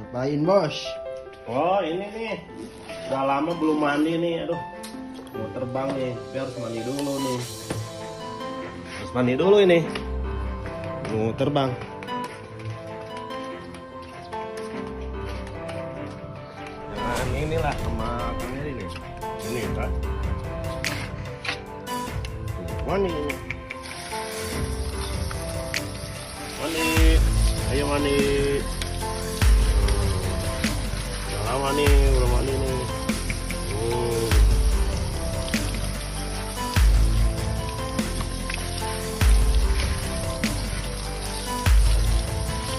Ngapain bos? Oh ini nih, udah lama belum mandi nih, aduh mau terbang nih, tapi harus mandi dulu nih. Harus mandi dulu ini, mau terbang. Nah inilah sama kamera ini kan. Mandi, mandi, ayo mandi. Lama nih, udah mandi nih.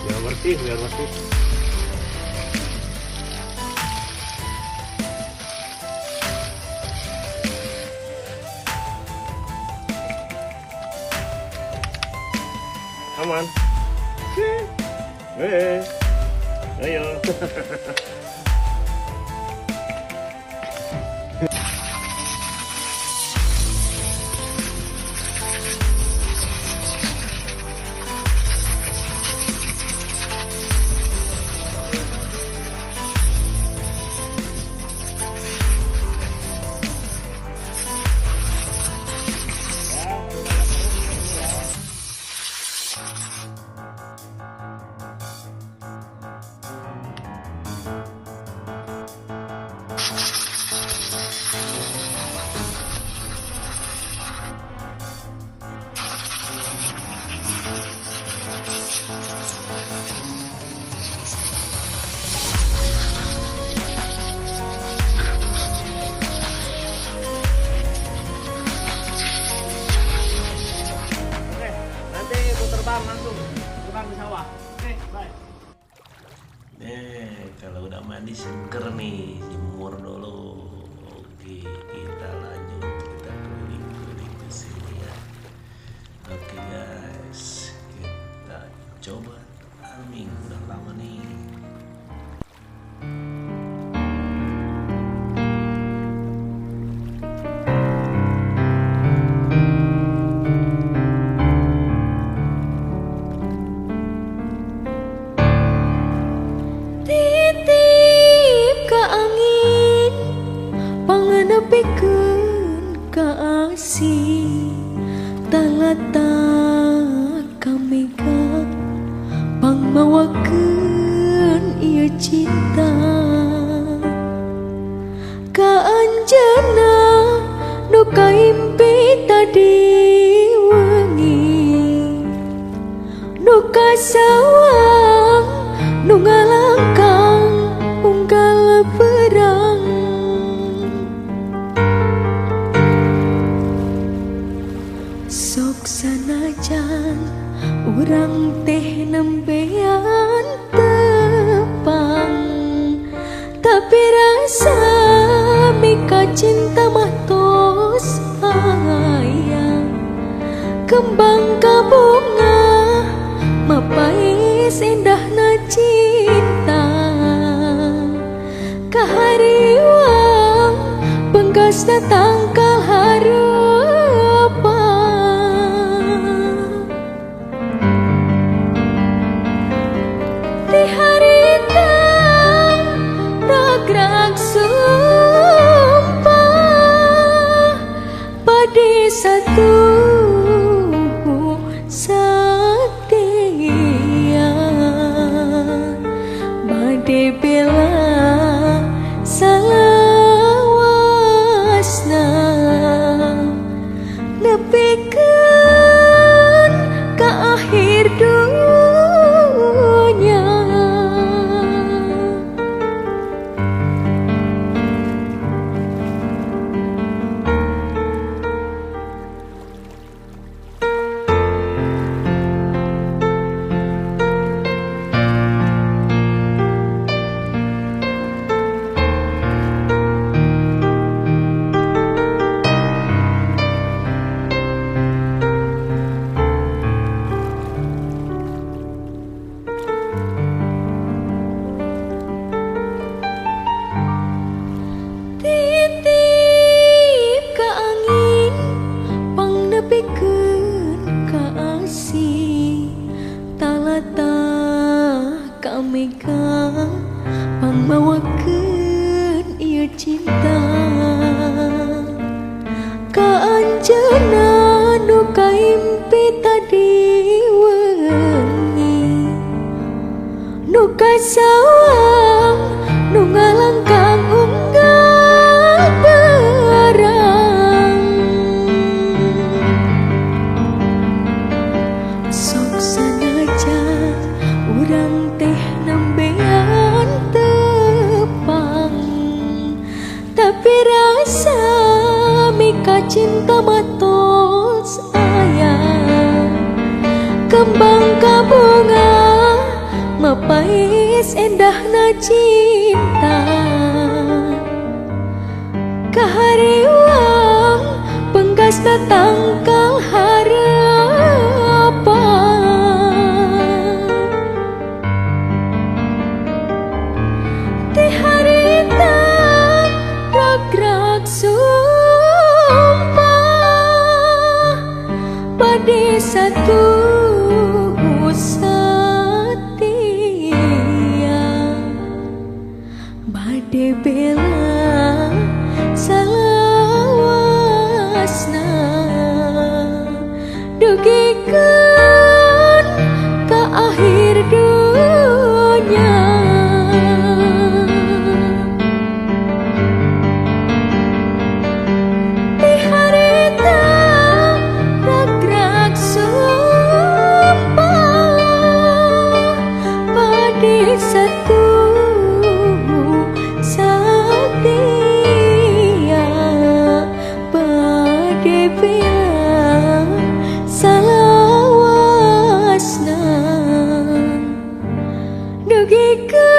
Biar bersih, biar bersih. Aman. Ayo. Langsung terbang ke sawah. Oke, bye. Kalau udah mandi seger nih, jemur dulu. Oke, kita lanjut, kita keliling-keliling ke sini ya. Oke guys, kita coba farming, udah lama nih. Pikeun ka asih talata kami ka pangmawakeun ieu cinta ka anjeunna nu kaimpi tadi wengi nu kasawang nu ngalangkang unggal perang. Sok sanajan urang teh nembean tepang, tapi rasa mika cinta mah tos aya. Kembang ka bunga mapais indahna cinta, kahariwang penggasna tangkal harapan. Di harita rag-rag sumpah padi satu setia bade bela salawasna nepikeun ka akhir dunya. Mega mawakeun ieu cinta ka anjeunna nu kaimpi tadi wengi nu kasawang nu ngalangkang unggal barang sok sanajan urang teh nambean tepang tapi rasa mika cinta matos aya kembang kabunga mapais endahna cinta kahariwang penggasna tangkal harapan ti harita rag-rag sumpah bade satu bade bela salawasna dugikeun ka akhir dunya ti harita rag-rag sumpah bade satu salawasna dugikeun